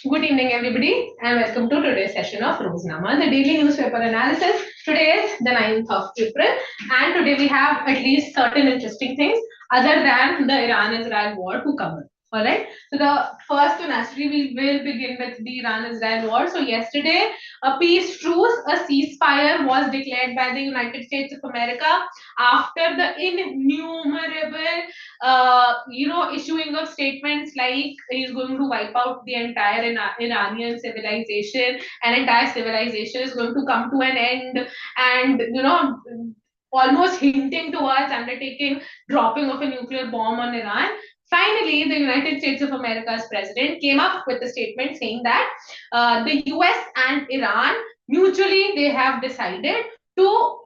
Good evening, everybody, and welcome to today's session of Roznama, the daily newspaper analysis. Today is the 9th of April, and today we have at least certain interesting things other than the Iran-Israel war to cover. All right. So the first and naturally we will begin with the Iran-Israel war. So yesterday, a peace truce, a ceasefire was declared by the United States of America after the innumerable issuing of statements like he's going to wipe out the entire Iranian civilization, and entire civilization is going to come to an end, and almost hinting towards undertaking dropping of a nuclear bomb on Iran. Finally, the United States of America's president came up with a statement saying that the US and Iran mutually they have decided to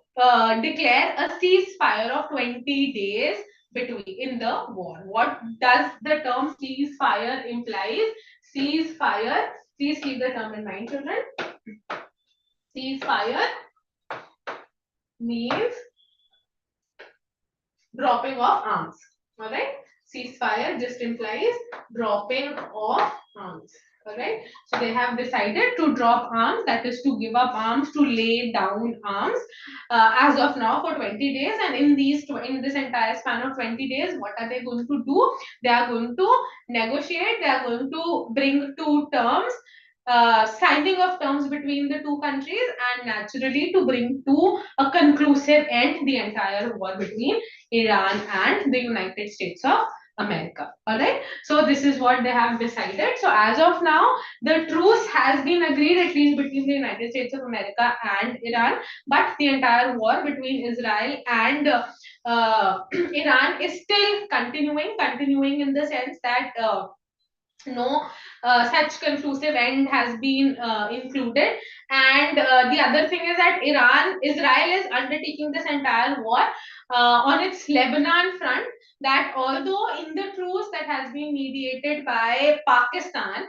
declare a ceasefire of 20 days between in the war. What does the term ceasefire implies? Ceasefire, please keep the term in mind, children. Ceasefire means dropping of arms. All right. Ceasefire just implies dropping of arms. All right. So they have decided to drop arms, that is to give up arms, to lay down arms as of now for 20 days. And in this entire span of 20 days, what are they going to do? They are going to negotiate. They are going to bring to terms signing of terms between the two countries, and naturally to bring to a conclusive end the entire war between Iran and the United States of America. All right. So this is what they have decided. So as of now, the truce has been agreed at least between the United States of America and Iran, but the entire war between Israel and Iran is still continuing in the sense that no such conclusive end has been included. And the other thing is that Israel is undertaking this entire war on its Lebanon front, that although in the truce that has been mediated by Pakistan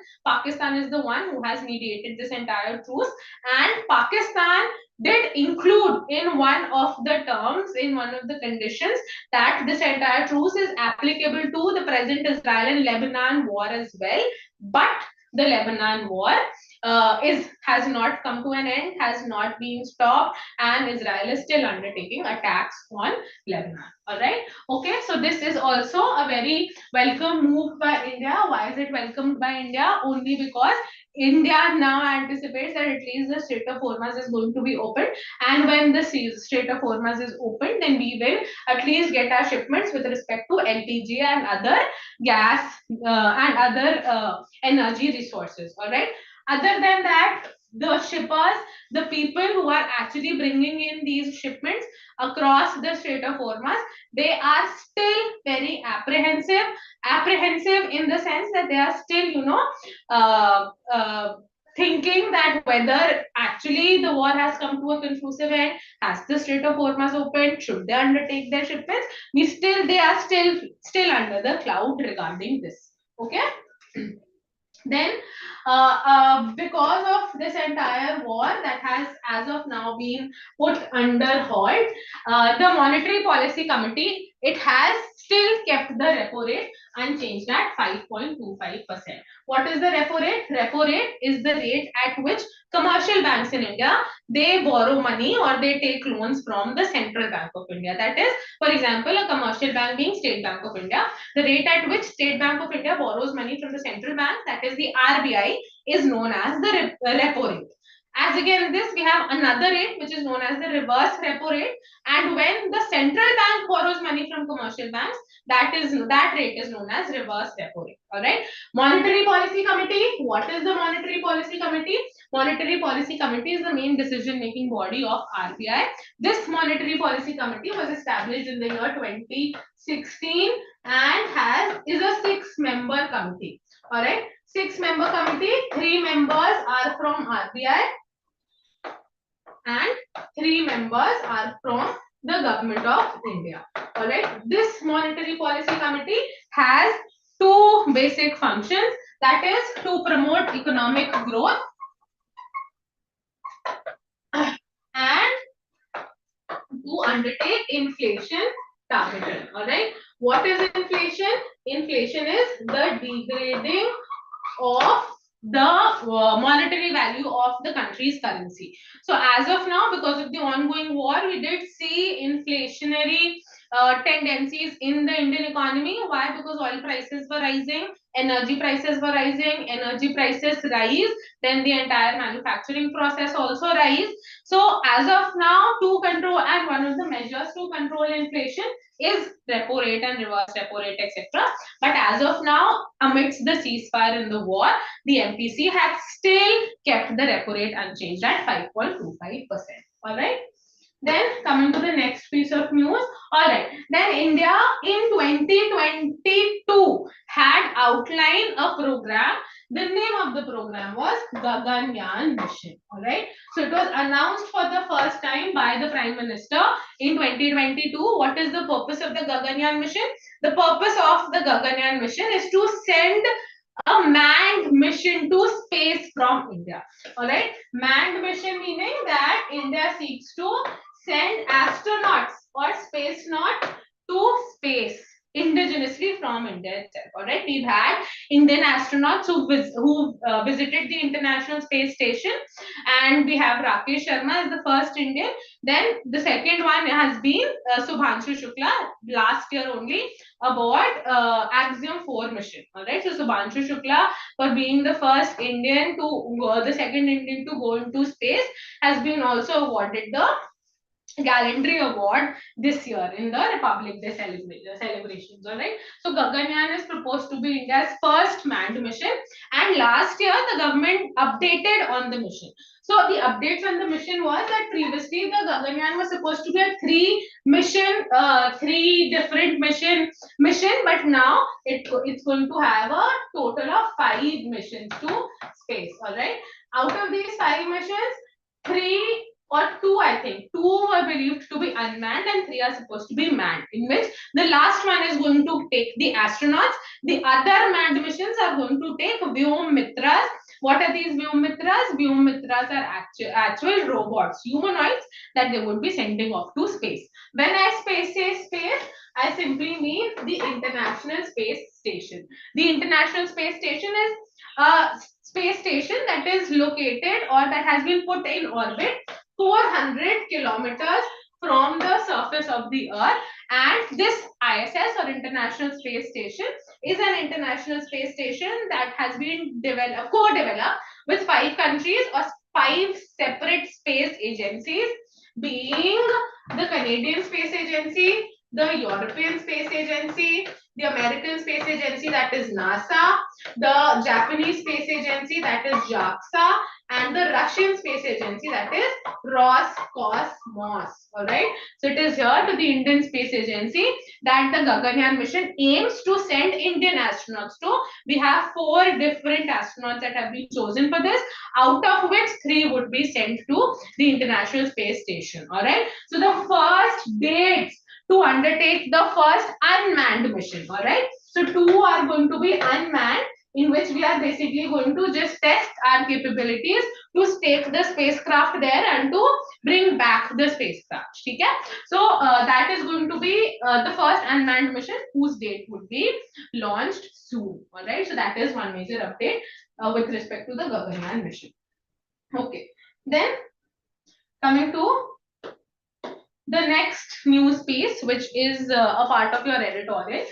is the one who has mediated this entire truce, and Pakistan did include in one of the terms, in one of the conditions, that this entire truce is applicable to the present Israel and Lebanon war as well. But the Lebanon war has not come to an end, has not been stopped, and Israel is still undertaking attacks on Lebanon. All right. Okay. So this is also a very welcome move by India. Why is it welcomed by India? Only because India now anticipates that at least the Strait of Hormuz is going to be opened, and when the Strait of Hormuz is opened, then we will at least get our shipments with respect to LPG and other gas and other energy resources. All right. Other than that, the shippers, the people who are actually bringing in these shipments across the Strait of Hormuz, they are still very apprehensive. Apprehensive in the sense that they are still, thinking that whether actually the war has come to a conclusive end, has the Strait of Hormuz opened, should they undertake their shipments? They are still under the cloud regarding this. Okay. Then, because of this entire war that has as of now been put under halt, the Monetary Policy Committee, it has still kept the repo rate unchanged at 5.25%. What is the repo rate? Repo rate is the rate at which commercial banks in India, they borrow money or they take loans from the Central Bank of India. That is, for example, a commercial bank being State Bank of India. The rate at which State Bank of India borrows money from the central bank, that is the RBI, is known as the repo rate. As against this, we have another rate which is known as the reverse repo rate. And when the central bank borrows money from commercial banks, that rate is known as reverse repo rate. All right. Monetary Policy Committee. What is the Monetary Policy Committee? Monetary Policy Committee is the main decision-making body of RBI. This Monetary Policy Committee was established in the year 2016 and is a 6-member committee. All right. 6-member committee. 3 members are from RBI and 3 members are from the government of India. All right. This Monetary Policy Committee has 2 basic functions, that is to promote economic growth and to undertake inflation targeting. All right. What is inflation? Inflation is the degrading of the monetary value of the country's currency. So as of now, because of the ongoing war, we did see inflationary tendencies in the Indian economy. Why? Because oil prices were rising, energy prices were rising, energy prices rise, then the entire manufacturing process also rise. So as of now, to control, and one of the measures to control inflation is repo rate and reverse repo rate, etc. But as of now, amidst the ceasefire in the war, the MPC has still kept the repo rate unchanged at 5.25%. All right. Then coming to the next piece of news. All right. Then India in 2022 had outlined a program. The name of the program was Gaganyaan Mission. All right. So it was announced for the first time by the Prime Minister in 2022. What is the purpose of the Gaganyaan Mission? The purpose of the Gaganyaan Mission is to send a manned mission to space from India. All right. Manned mission meaning that India seeks to send astronauts or space not to space indigenously from India itself. All right, we've had Indian astronauts who visited the International Space Station, and we have Rakesh Sharma as the first Indian. Then the second one has been Subhanshu Shukla last year only aboard Axiom 4 mission. All right, so Subhanshu Shukla for being the first Indian to the second Indian to go into space has been also awarded the Gallantry Award this year in the Republic Day celebrations. All right. So Gaganyaan is proposed to be India's first manned mission, and last year the government updated on the mission. So the updates on the mission was that previously the Gaganyaan was supposed to be a three different mission, but now it's going to have a total of 5 missions to space. All right. Out of these 5 missions, three or two, I think, two were believed to be unmanned and three are supposed to be manned, in which the last one is going to take the astronauts. The other manned missions are going to take Vyom Mitras. What are these Vyom Mitras? Vyom Mitras are actual robots, humanoids that they would be sending off to space. When I say space, I simply mean the International Space Station. The International Space Station is a space station that is located or that has been put in orbit 400 kilometers from the surface of the earth, and this ISS or International Space Station is an international space station that has been co-developed with 5 countries or 5 separate space agencies, being the Canadian Space Agency, the European Space Agency, the American Space Agency, that is NASA, the Japanese Space Agency, that is JAXA, and the Russian Space Agency, that is Roscosmos. All right. So it is here to the Indian Space Agency that the Gaganyaan mission aims to send Indian astronauts to. We have 4 different astronauts that have been chosen for this, out of which 3 would be sent to the International Space Station. All right. So the first dates to undertake the first unmanned mission. All right. So 2 are going to be unmanned, in which we are basically going to just test our capabilities to stake the spacecraft there and to bring back the spacecraft. Okay? So that is going to be the first unmanned mission whose date would be launched soon. All right. So that is one major update with respect to the Gaganyaan mission. Okay. Then coming to the next news piece, which is a part of your editorial,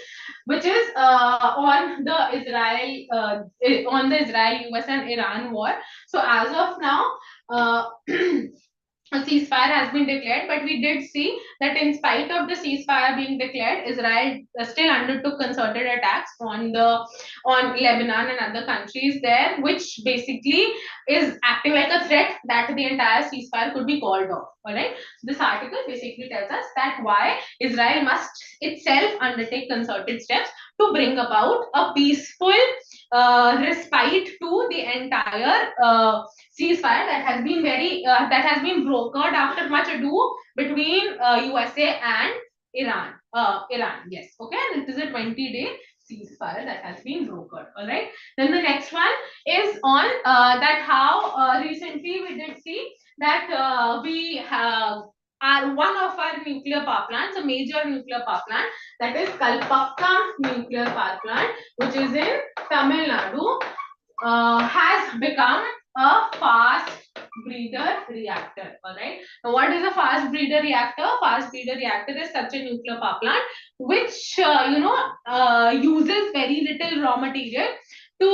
which is on the Israel, US, and Iran war. So as of now, a ceasefire has been declared, but we did see that in spite of the ceasefire being declared, Israel still undertook concerted attacks on Lebanon and other countries there, which basically is acting like a threat that the entire ceasefire could be called off. All right. This article basically tells us that why Israel must itself undertake concerted steps to bring about a peaceful respite to the entire ceasefire that has been brokered after much ado between USA and Iran. Iran, yes, okay, and it is a 20-day ceasefire that has been brokered. All right. Then the next one is on that how recently we did see that we have one of our nuclear power plants, a major nuclear power plant, that is Kalpakkam nuclear power plant, which is in Tamil Nadu, has become a fast breeder reactor. All right. Now, what is a fast breeder reactor? Fast breeder reactor is such a nuclear power plant which uses very little raw material to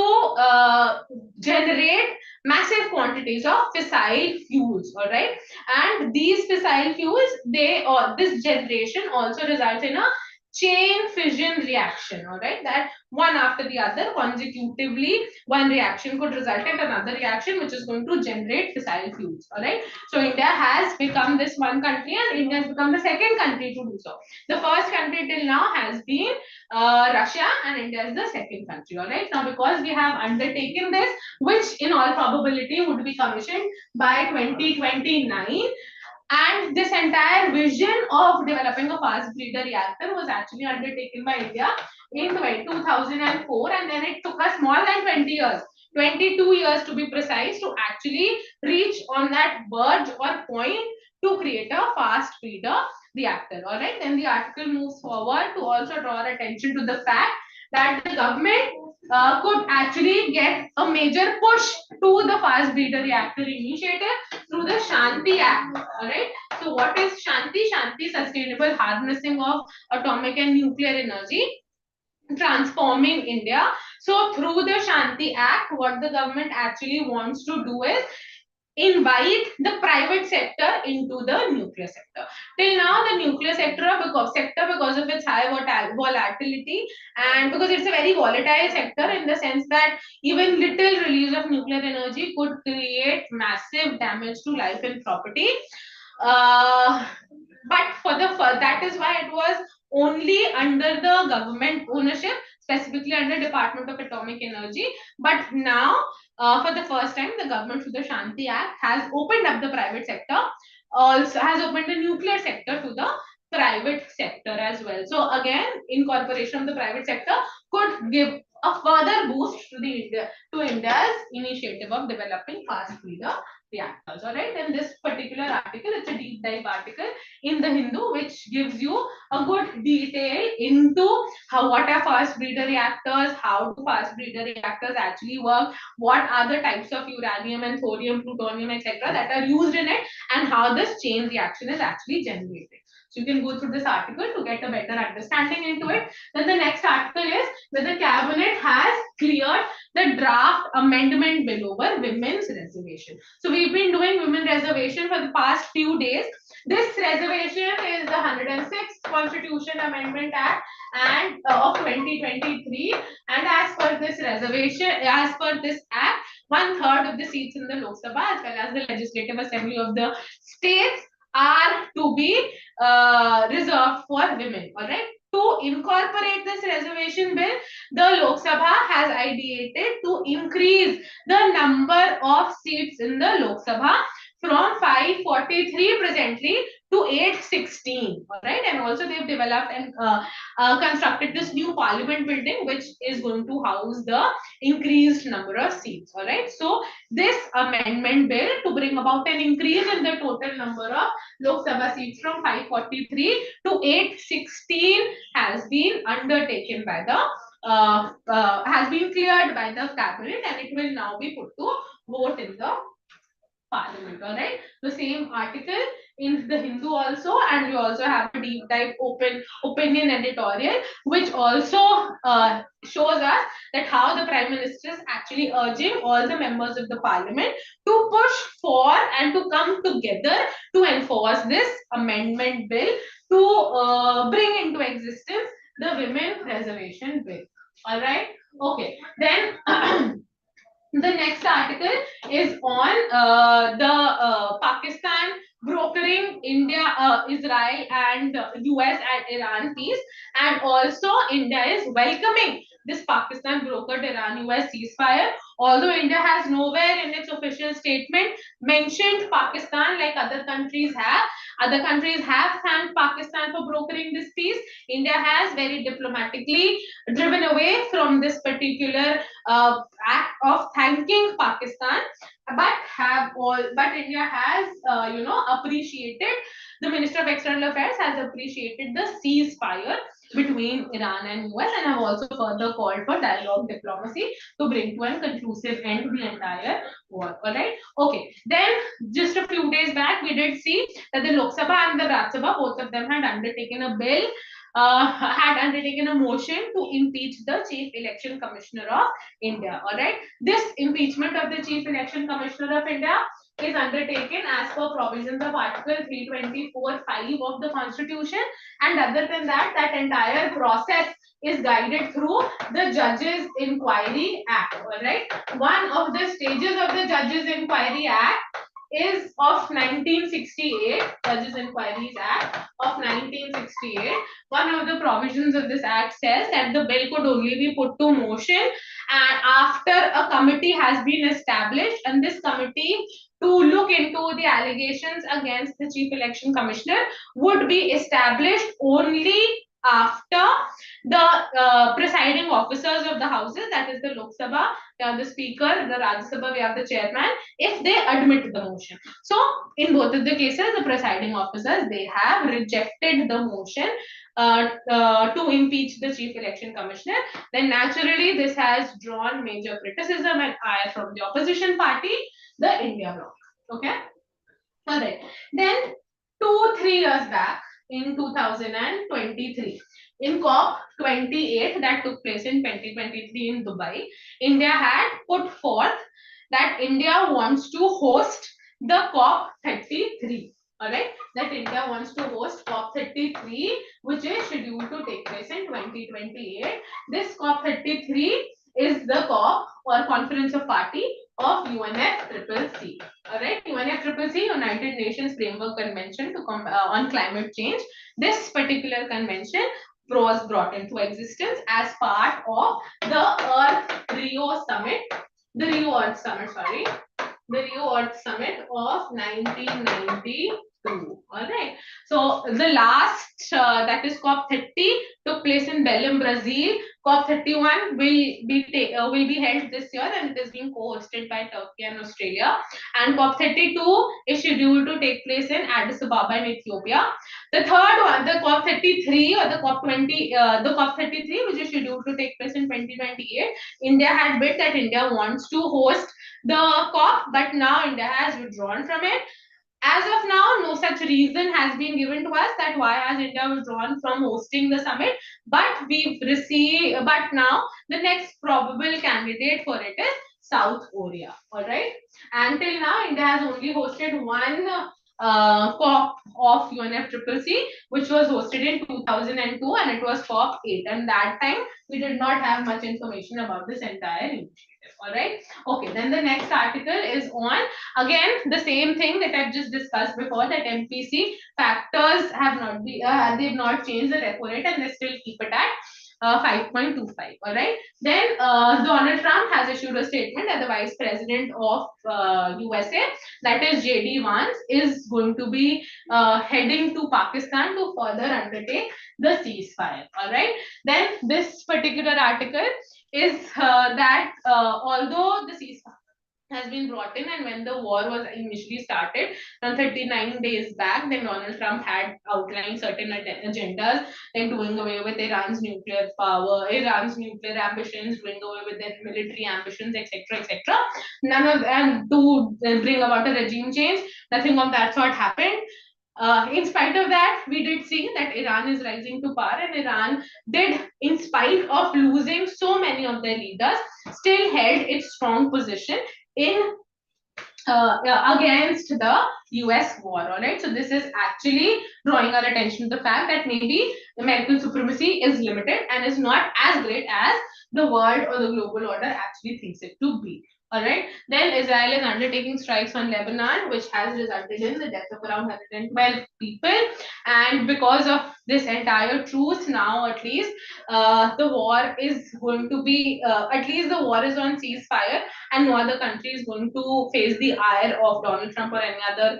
generate massive quantities of fissile fuels. All right, and these fissile fuels, they or this generation also results in a chain fission reaction. All right, that one after the other consecutively one reaction could result in another reaction which is going to generate fissile fuels. All right, so India has become this one country and India has become the second country to do so. The first country till now has been Russia, and India is the second country. All right, now because we have undertaken this, which in all probability would be commissioned by 2029, and this entire vision of developing a fast breeder reactor was actually undertaken by India in 2004, and then it took us more than 20 years, 22 years to be precise, to actually reach on that verge or point to create a fast breeder reactor. All right, then the article moves forward to also draw our attention to the fact that the government could actually get a major push to the fast breeder reactor initiative through the Shanti Act. All right. So, what is Shanti? Shanti, sustainable harnessing of atomic and nuclear energy, transforming India. So, through the Shanti Act, what the government actually wants to do is invite the private sector into the nuclear sector. Till now, the nuclear because of its high volatility, and because it's a very volatile sector in the sense that even little release of nuclear energy could create massive damage to life and property. Uh, but that is why it was only under the government ownership, specifically under Department of Atomic Energy. But now, for the first time, the government through the Shanti Act has opened up the private sector, also has opened the nuclear sector to the private sector as well. So again, incorporation of the private sector could give a further boost to India's initiative of developing fast breeder reactors. All right, and this particular article, it's a deep dive article in the Hindu, which gives you a good detail into what are fast breeder reactors, how do fast breeder reactors actually work, what are the types of uranium and thorium, plutonium, etc., that are used in it, and how this chain reaction is actually generated. So you can go through this article to get a better understanding into it. Then the next article is where the cabinet has cleared the draft amendment bill over women's reservation. So we've been doing women reservation for the past few days. This reservation is the 106th Constitution Amendment Act and of 2023. And as per this reservation, as per this act, 1/3 of the seats in the Lok Sabha as well as the Legislative Assembly of the states are to be reserved for women. All right. To incorporate this reservation bill, the Lok Sabha has ideated to increase the number of seats in the Lok Sabha from 543 presently to 816. All right, and also they've developed and constructed this new parliament building which is going to house the increased number of seats. All right, so this amendment bill to bring about an increase in the total number of Lok Sabha seats from 543 to 816 has been undertaken by the has been cleared by the cabinet, and it will now be put to vote in the parliament. All right, the same article in the Hindu also, and we also have a deep dive open opinion editorial which also shows us that how the prime minister is actually urging all the members of the parliament to push for and to come together to enforce this amendment bill to bring into existence the women reservation bill. All right, okay, then the next article is on the Pakistan brokering India, Israel, and US and Iran peace, and also India is welcoming this Pakistan brokered Iran-US ceasefire. Although India has nowhere in its official statement mentioned Pakistan like other countries have thanked Pakistan for brokering this peace. India has very diplomatically driven away from this particular act of thanking Pakistan, but India has appreciated, the Minister of External Affairs has appreciated the ceasefire between Iran and US, and have also further called for dialogue diplomacy to bring to a conclusive end to the entire war. All right. Okay. Then just a few days back, we did see that the Lok Sabha and the Rajya Sabha, both of them had undertaken a bill, had undertaken a motion to impeach the Chief Election Commissioner of India. All right. This impeachment of the Chief Election Commissioner of India is undertaken as per provisions of Article 324(5) of the Constitution, and other than that, that entire process is guided through the Judges Inquiry Act. All right. One of the stages of the Judges Inquiry Act is of 1968, Judges Inquiries Act of 1968. One of the provisions of this act says that the bill could only be put to motion and after a committee has been established, and this committee to look into the allegations against the Chief Election Commissioner would be established only after the presiding officers of the houses, that is the Lok Sabha, we have the speaker, the Rajya Sabha, we have the chairman, if they admit the motion. So in both of the cases, the presiding officers, they have rejected the motion to impeach the Chief Election Commissioner. Then naturally this has drawn major criticism and ire from the opposition party, the India Bloc. Okay. All right. Then 2-3 years back in 2023, in COP28 that took place in 2023 in Dubai, India had put forth that India wants to host the COP33. All right, that India wants to host COP33, which is scheduled to take place in 2028. This COP33 is the COP or Conference of Party of UNFCCC. All right, UNFCCC, United Nations Framework Convention to on Climate Change. This particular convention was brought into existence as part of the Earth Rio Summit, the Rio Earth Summit, sorry, the Rio Earth Summit of 1992. All right. So the last, that is COP30, took place in Belém, Brazil. COP31 will be held this year, and it is being co-hosted by Turkey and Australia. And COP32 is scheduled to take place in Addis Ababa in Ethiopia. The third one, the COP33 or the COP33, which is scheduled to take place in 2028, India had bid that India wants to host the COP, but now India has withdrawn from it. As of now, no such reason has been given to us that why has India withdrawn from hosting the summit. But now the next probable candidate for it is South Korea. All right. Until now, India has only hosted one COP of UNFCCC, which was hosted in 2002, and it was COP8. And that time we did not have much information about this entire initiative. All right. Okay. Then the next article is on again the same thing that I've just discussed before, that MPC factors have not they've not changed the repo rate and they still keep it at 5.25. All right. Then Donald Trump has issued a statement that the Vice President of USA, that is JD Vance, is going to be heading to Pakistan to further undertake the ceasefire. All right. Then this particular article is that although the ceasefire has been brought in, and when the war was initially started from 39 days back, then Donald Trump had outlined certain agendas, like doing away with Iran's nuclear power, Iran's nuclear ambitions, doing away with their military ambitions, etc., etc. None of them to bring about a regime change. Nothing of that sort happened. In spite of that, we did see that Iran is rising to power, and Iran did, in spite of losing so many of their leaders, still held its strong position in against the US war. All right. So this is actually drawing our attention to the fact that maybe American supremacy is limited and is not as great as the world or the global order actually thinks it to be. All right. Then Israel is undertaking strikes on Lebanon, which has resulted in the death of around 112 people. And because of this entire truce, now at least the war is going to be, at least the war is on ceasefire, and no other country is going to face the ire of Donald Trump or any other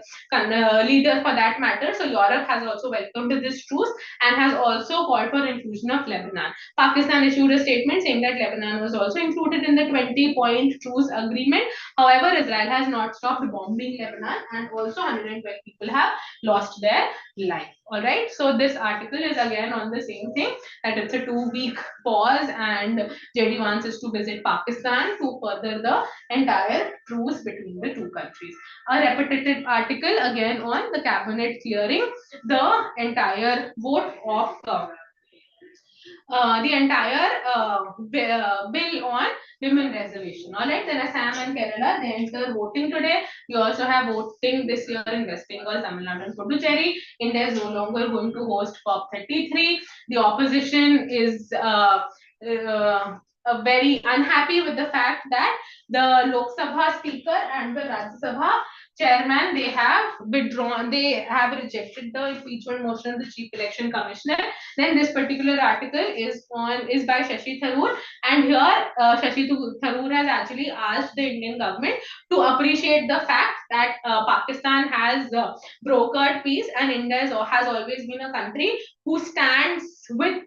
leader for that matter. So Europe has also welcomed this truce and has also called for inclusion of Lebanon. Pakistan issued a statement saying that Lebanon was also included in the 20-point truce agreement. However, Israel has not stopped bombing Lebanon, and also 112 people have lost their life. All right. So this article is again on the same thing, that it's a 2-week pause, and JD wants us to visit Pakistan to further the entire truce between the two countries. A repetitive article again on the cabinet clearing the entire vote of the entire bill on women reservation. All right, then Assam and Kerala, they enter voting today. We also have voting this year in West Bengal, Tamil Nadu, and Puducherry. India is no longer going to host COP33. The opposition is very unhappy with the fact that the Lok Sabha Speaker and the Rajya Sabha Chairman, they have withdrawn, they have rejected the impeachment motion of the Chief Election Commissioner. Then this particular article is by Shashi Tharoor, and here Shashi Tharoor has actually asked the Indian government to appreciate the fact that Pakistan has brokered peace, and India has always been a country who stands with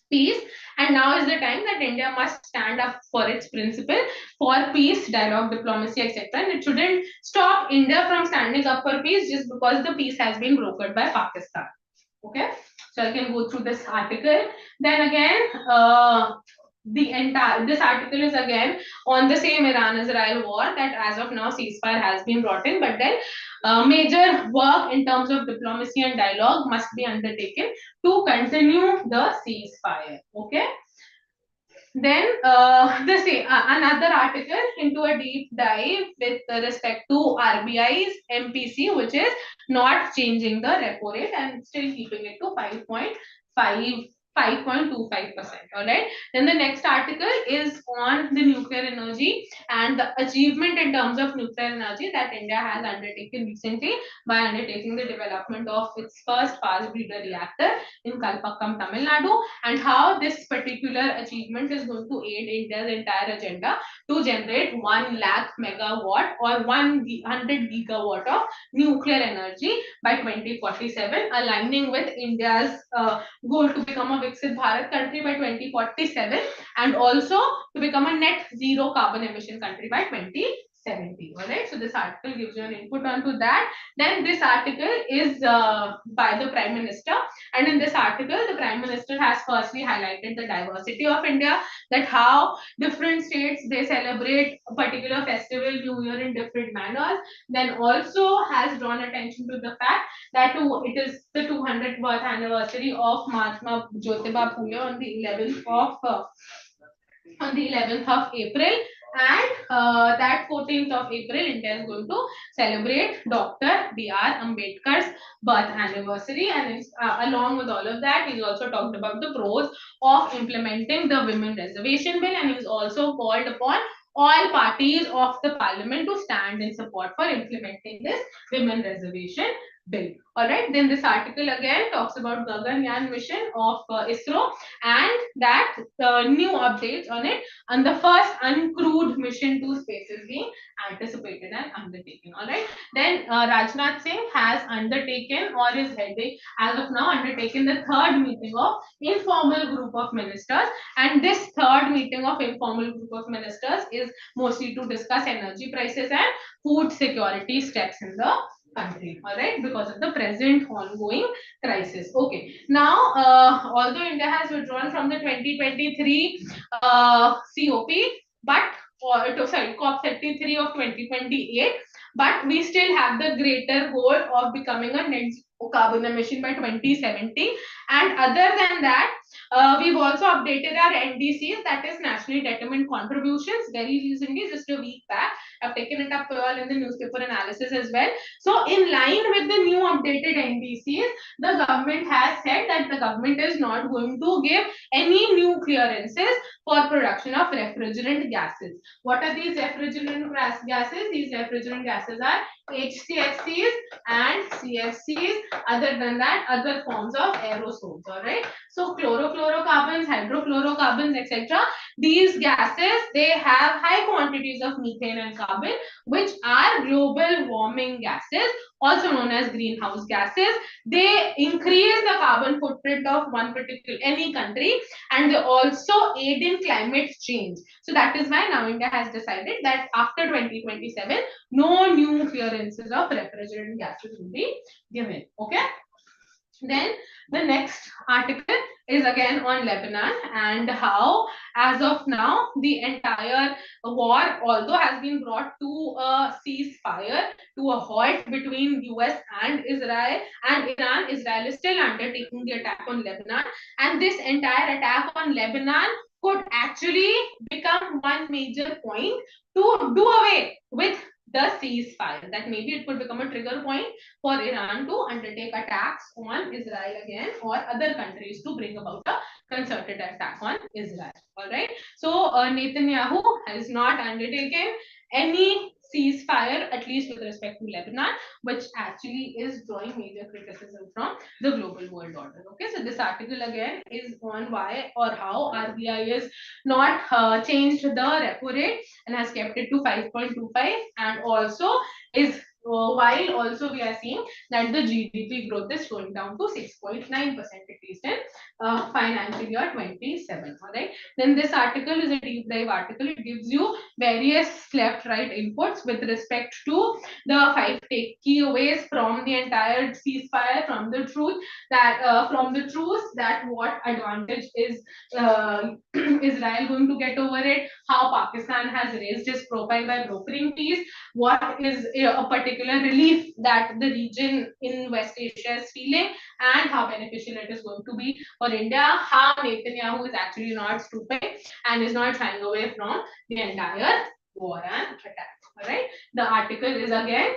peace, and now is the time that India must stand up for its principle for peace, dialogue, diplomacy, etc. And it shouldn't stop India from standing up for peace just because the peace has been brokered by Pakistan. Okay, so I can go through this article. Then again, this article is again on the same Iran-Israel war, that as of now ceasefire has been brought in, but then major work in terms of diplomacy and dialogue must be undertaken to continue the ceasefire. Okay. Then another article into a deep dive with respect to RBI's MPC, which is not changing the repo rate and still keeping it to 5.25%. All right. Then the next article is on the nuclear energy and the achievement in terms of nuclear energy that India has undertaken recently by undertaking the development of its first fast breeder reactor in Kalpakkam, Tamil Nadu, and how this particular achievement is going to aid India's entire agenda to generate 1 lakh megawatt or 100 gigawatt of nuclear energy by 2047, aligning with India's goal to become a Viksit Bharat country by 2047 and also to become a net zero carbon emission country by 2070. All right, so this article gives you an input onto that. Then this article is by the Prime Minister, and in this article the Prime Minister has firstly highlighted the diversity of India, that how different states they celebrate a particular festival, New Year, in different manners. Then also has drawn attention to the fact that it is the 200th birth anniversary of Mahatma Jyotiba Phule on the 11th of April, and that 14th of April India is going to celebrate Dr. B.R. Ambedkar's birth anniversary, and along with all of that, he's also talked about the pros of implementing the women reservation bill, and he's also called upon all parties of the parliament to stand in support for implementing this women reservation bill. All right, then this article again talks about Gaganyaan mission of ISRO, and that new updates on it, and the first uncrewed mission to space is being anticipated and undertaken. All right, then Rajnath Singh has undertaken, or is heading as of now, undertaken the third meeting of informal group of ministers, and this third meeting of informal group of ministers is mostly to discuss energy prices and food security steps in the country. All right, because of the present ongoing crisis. Okay, now although India has withdrawn from the 2023 COP, but COP33 of 2028, but we still have the greater goal of becoming a net zero carbon emission by 2070. And other than that, we've also updated our NDCs, that is nationally determined contributions, very recently, just a week back. I've taken it up all in the newspaper analysis as well. So in line with the new updated NDCs, the government has said that the government is not going to give any new clearances for production of refrigerant gases. What are these refrigerant gases? These refrigerant gases are HCFCs and CFCs. Other than that, other forms of aerosols. All right. So chlorofluorocarbons, hydrofluorocarbons, etc. These gases, they have high quantities of methane and carbon, which are global warming gases, also known as greenhouse gases. They increase the carbon footprint of one particular any country, and they also aid in climate change. So that is why now India has decided that after 2027, no new clearances of refrigerant gases will be given. Okay. Then the next article is again on Lebanon and how, as of now, the entire war, although has been brought to a ceasefire, to a halt between US and Israel and Iran. Israel is still undertaking the attack on Lebanon, and this entire attack on Lebanon could actually become one major point to do away with the ceasefire. That maybe it could become a trigger point for Iran to undertake attacks on Israel again, or other countries to bring about a concerted attack on Israel. All right. So Netanyahu has not undertaken any ceasefire, at least with respect to Lebanon, which actually is drawing major criticism from the global world order. Okay, so this article again is on why or how RBI is not changed the repo rate and has kept it to 5.25, and also is while also we are seeing that the GDP growth is slowing down to 6.9% at least in financial year 27. All right. Then this article is a deep dive article. It gives you various left-right inputs with respect to the five takeaways from the entire ceasefire, from the truth that what advantage is Israel going to get over it, how Pakistan has raised its profile by brokering peace, what is a particular relief that the region in West Asia is feeling, and how beneficial it is going to be for India, how Netanyahu is actually not stupid and is not shying away from the entire war and attack. All right. The article is again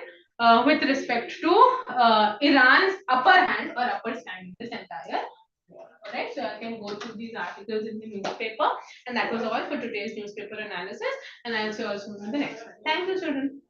with respect to Iran's upper hand or upper stand in this entire war. All right. So I can go through these articles in the newspaper, and that was all for today's newspaper analysis. And I'll see you also in the next one. Thank you, children.